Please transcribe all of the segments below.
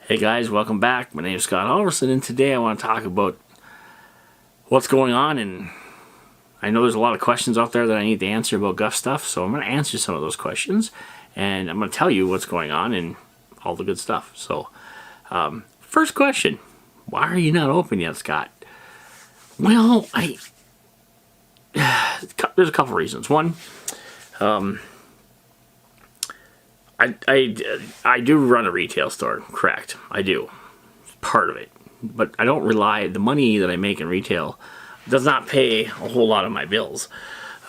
Hey guys, welcome back. My name is Scott Halverson, and today I want to talk about what's going on. And I know there's a lot of questions out there that I need to answer about Guffs stuff, so I'm going to answer some of those questions, and I'm going to tell you what's going on and all the good stuff. So, first question: why are you not open yet, Scott? Well, there's a couple reasons. One, I do run a retail store, correct? I do. It's part of it. But I don't rely, the money that I make in retail does not pay a whole lot of my bills.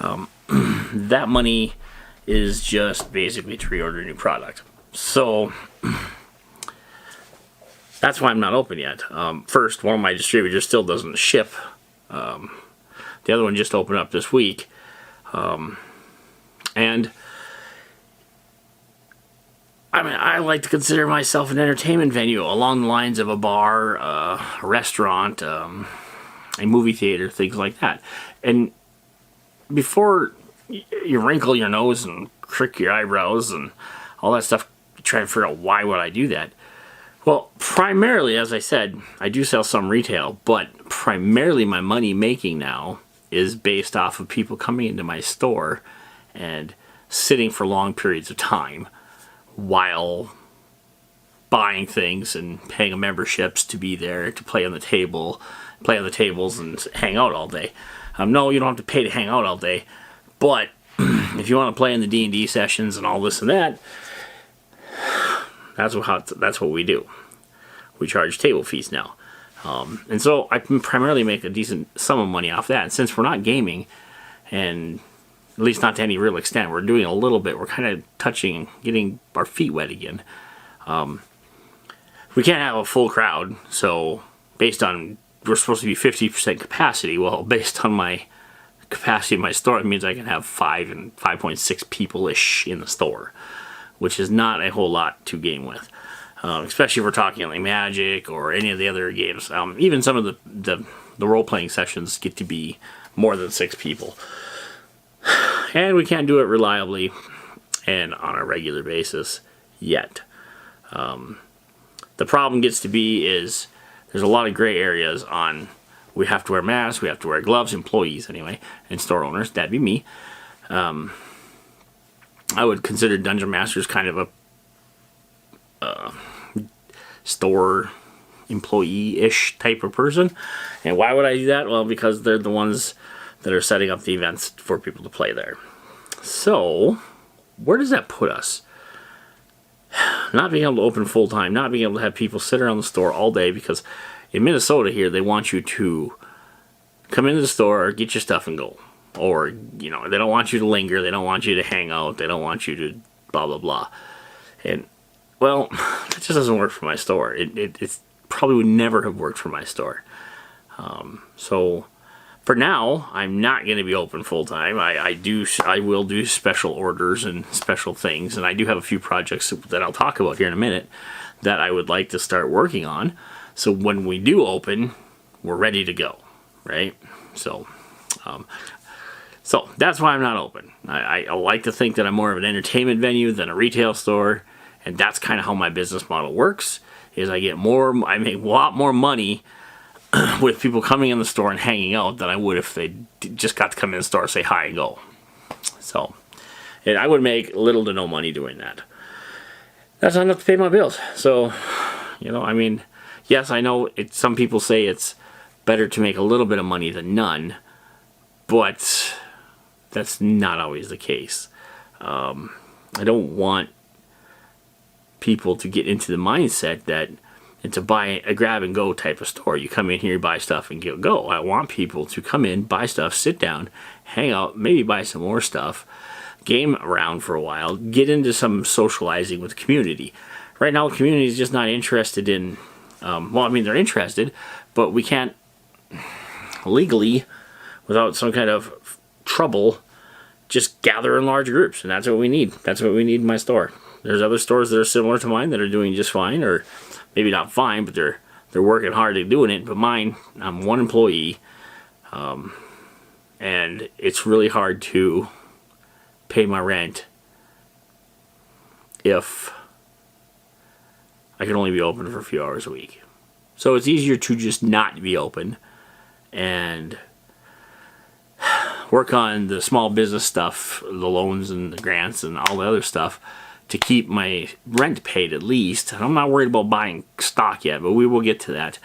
That money is just basically to reorder new product. So that's why I'm not open yet. First, one of my distributors still doesn't ship. The other one just opened up this week. And I mean, I like to consider myself an entertainment venue along the lines of a bar, a restaurant, a movie theater, things like that. And before you wrinkle your nose and crick your eyebrows and all that stuff, try to figure out why would I do that. Well, primarily, as I said, I do sell some retail, but primarily my money making now is based off of people coming into my store and sitting for long periods of time while buying things and paying memberships to be there to play on the tables and hang out all day. No, you don't have to pay to hang out all day, but if you want to play in the D&D sessions and all this and that, that's what we do. We charge table fees now, and so I can primarily make a decent sum of money off that. And since we're not gaming, and at least not to any real extent, we're doing a little bit. We're kind of touching, getting our feet wet again. We can't have a full crowd, so based on, we're supposed to be 50% capacity. Well, based on my capacity in my store, it means I can have 5 and 5.6 people-ish in the store, which is not a whole lot to game with. Especially if we're talking like Magic or any of the other games. Even some of the role-playing sessions get to be more than 6 people. And we can't do it reliably and on a regular basis yet. The problem gets to be is there's a lot of gray areas on, we have to wear masks, we have to wear gloves, employees anyway, and store owners. That'd be me. I would consider Dungeon Masters kind of a store employee-ish type of person. And why would I do that? Well, because they're the ones that are setting up the events for people to play there. So, where does that put us? Not being able to open full-time, not being able to have people sit around the store all day, because in Minnesota here, they want you to come into the store, get your stuff and go. Or, you know, they don't want you to linger, they don't want you to hang out, they don't want you to blah, blah, blah. And, well, that just doesn't work for my store. It probably would never have worked for my store. So, for now, I'm not going to be open full-time. I will do special orders and special things, and I do have a few projects that I'll talk about here in a minute that I would like to start working on. So when we do open, we're ready to go, right? So that's why I'm not open. I like to think that I'm more of an entertainment venue than a retail store, and that's kind of how my business model works, is I make a lot more money with people coming in the store and hanging out than I would if they just got to come in the store, say hi and go. So, and I would make little to no money doing that. That's not enough to pay my bills. So, you know, I mean, yes, I know some people say it's better to make a little bit of money than none, but that's not always the case. I don't want people to get into the mindset that it's a grab and go type of store. You come in here, buy stuff, and go. I want people to come in, buy stuff, sit down, hang out, maybe buy some more stuff, game around for a while, get into some socializing with the community. Right now, the community is just not interested in, well, I mean, they're interested, but we can't legally, without some kind of trouble, just gather in large groups, and that's what we need. That's what we need in my store. There's other stores that are similar to mine that are doing just fine, or maybe not fine, but they're working hard at doing it. But mine, I'm one employee, and it's really hard to pay my rent if I can only be open for a few hours a week. So it's easier to just not be open and work on the small business stuff, the loans and the grants and all the other stuff to keep my rent paid at least. I'm not worried about buying stock yet, but we will get to that.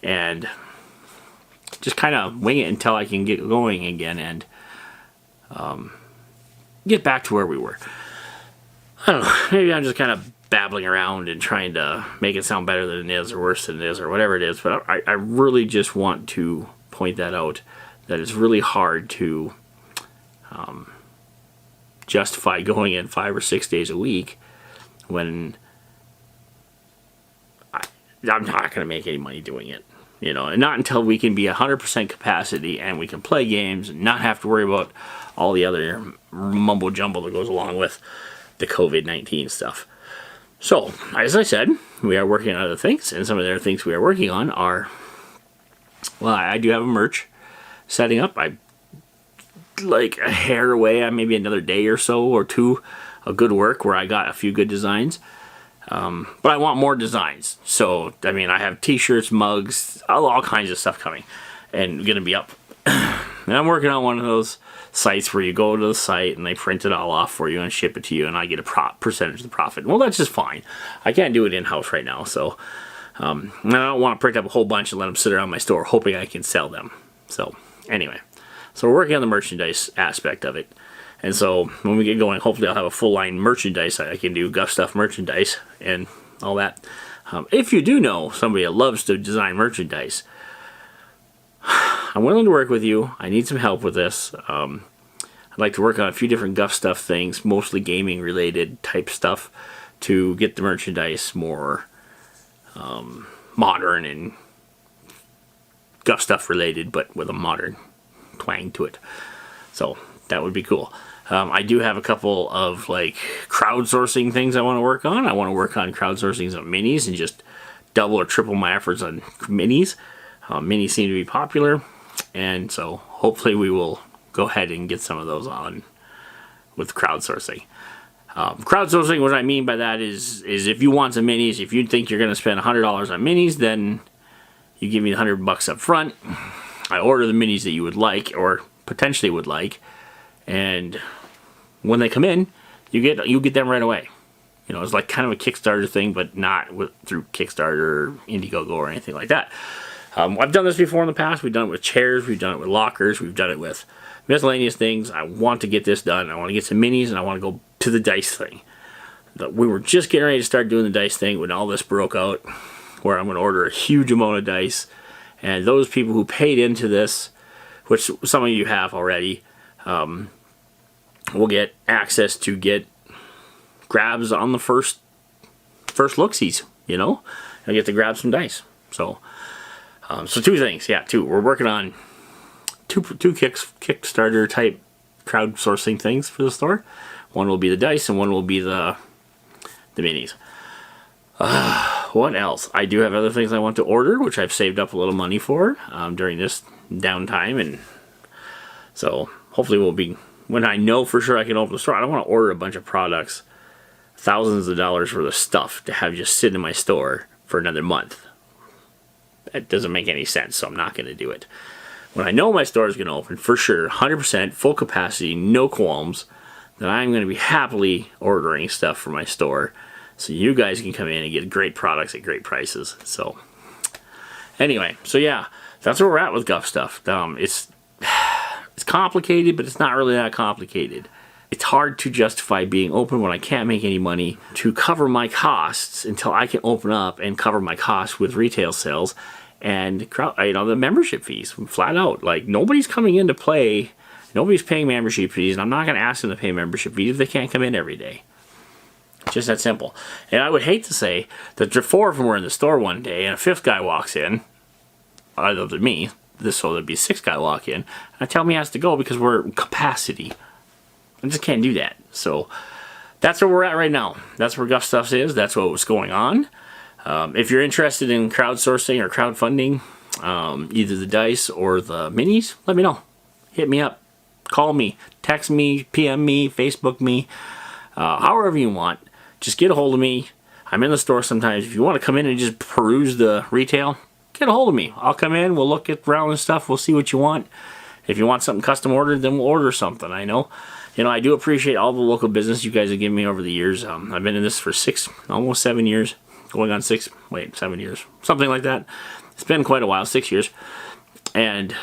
And just kind of wing it until I can get going again and get back to where we were. I don't know, maybe I'm just kind of babbling around and trying to make it sound better than it is or worse than it is or whatever it is, but I really just want to point that out, that it's really hard to justify going in 5 or 6 days a week when I'm not going to make any money doing it. You know, and not until we can be 100% capacity and we can play games and not have to worry about all the other mumbo jumbo that goes along with the COVID-19 stuff. So, as I said, we are working on other things, and some of the other things we are working on are, well, I do have a merch setting up. I like a hair away, maybe another day or so or two of good work where I got a few good designs. But I want more designs. So, I mean, I have t-shirts, mugs, all kinds of stuff coming and going to be up. And I'm working on one of those sites where you go to the site and they print it all off for you and ship it to you and I get a percentage of the profit. Well, that's just fine. I can't do it in-house right now. So, and I don't want to print up a whole bunch and let them sit around my store hoping I can sell them. So, anyway. So we're working on the merchandise aspect of it. And so when we get going, hopefully I'll have a full line merchandise. I can do Guff Stuff merchandise and all that. If you do know somebody that loves to design merchandise, I'm willing to work with you. I need some help with this. I'd like to work on a few different Guff Stuff things, mostly gaming related type stuff, to get the merchandise more modern and Guff Stuff related, but with a modern twang to it. So that would be cool. I do have a couple of like crowdsourcing things I want to work on. I want to work on crowdsourcing some minis and just double or triple my efforts on minis. Minis seem to be popular, and so hopefully we will go ahead and get some of those on with crowdsourcing. Crowdsourcing, what I mean by that is if you want some minis, if you think you're going to spend $100 on minis, then you give me the $100 up front. I order the minis that you would like or potentially would like, and when they come in, you get them right away. You know, it's like kind of a Kickstarter thing, but not through Kickstarter or Indiegogo or anything like that. I've done this before in the past. We've done it with chairs, we've done it with lockers, we've done it with miscellaneous things. I want to get this done. I want to get some minis, and I want to go to the dice thing. We were just getting ready to start doing the dice thing when all this broke out, where I'm going to order a huge amount of dice, and those people who paid into this, which some of you have already, will get access to get grabs on the first looksies, you know? I get to grab some dice. So two things, yeah, two. We're working on two Kickstarter type crowdsourcing things for the store. One will be the dice, and one will be the minis. What else? I do have other things I want to order, which I've saved up a little money for during this downtime, and so hopefully we'll be, when I know for sure I can open the store. I don't want to order a bunch of products, thousands of dollars worth of stuff to have just sit in my store for another month. That doesn't make any sense, so I'm not going to do it. When I know my store is going to open for sure, 100% full capacity, no qualms, then I'm going to be happily ordering stuff for my store so you guys can come in and get great products at great prices. So anyway, so yeah, that's where we're at with Guff Stuff. It's complicated, but it's not really that complicated. It's hard to justify being open when I can't make any money to cover my costs until I can open up and cover my costs with retail sales and the membership fees. Flat out, like, nobody's coming in to play, nobody's paying membership fees, and I'm not going to ask them to pay membership fees if they can't come in every day. Just that simple. And I would hate to say that the four of them were in the store one day and a fifth guy walks in, other than me, so there'd be a sixth guy walk in, and tell me he has to go because we're capacity. I just can't do that. So that's where we're at right now. That's where Guff Stuff is. That's what's going on. If you're interested in crowdsourcing or crowdfunding, either the dice or the minis, let me know. Hit me up. Call me. Text me. PM me. Facebook me. However you want. Just get a hold of me. I'm in the store sometimes. If you want to come in and just peruse the retail, get a hold of me. I'll come in, we'll look at around and stuff, we'll see what you want. If you want something custom ordered, then we'll order something. I know. I do appreciate all the local business you guys have given me over the years. I've been in this for almost 7 years. Going on 7 years. Something like that. It's been quite a while, 6 years. And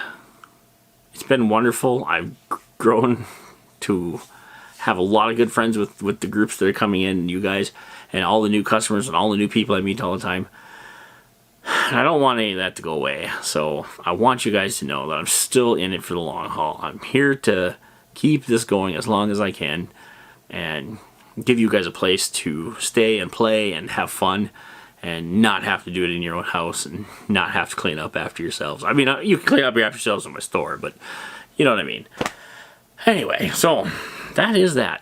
it's been wonderful. I've grown to have a lot of good friends with the groups that are coming in, and you guys, and all the new customers and all the new people I meet all the time. And I don't want any of that to go away. So I want you guys to know that I'm still in it for the long haul. I'm here to keep this going as long as I can and give you guys a place to stay and play and have fun and not have to do it in your own house and not have to clean up after yourselves. I mean, you can clean up after yourselves in my store, but you know what I mean. Anyway, so that is that.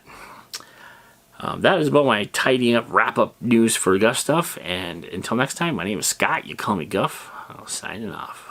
That is about my tidying up, wrap-up news for Guff Stuff. And until next time, my name is Scott. You call me Guff. I'm signing off.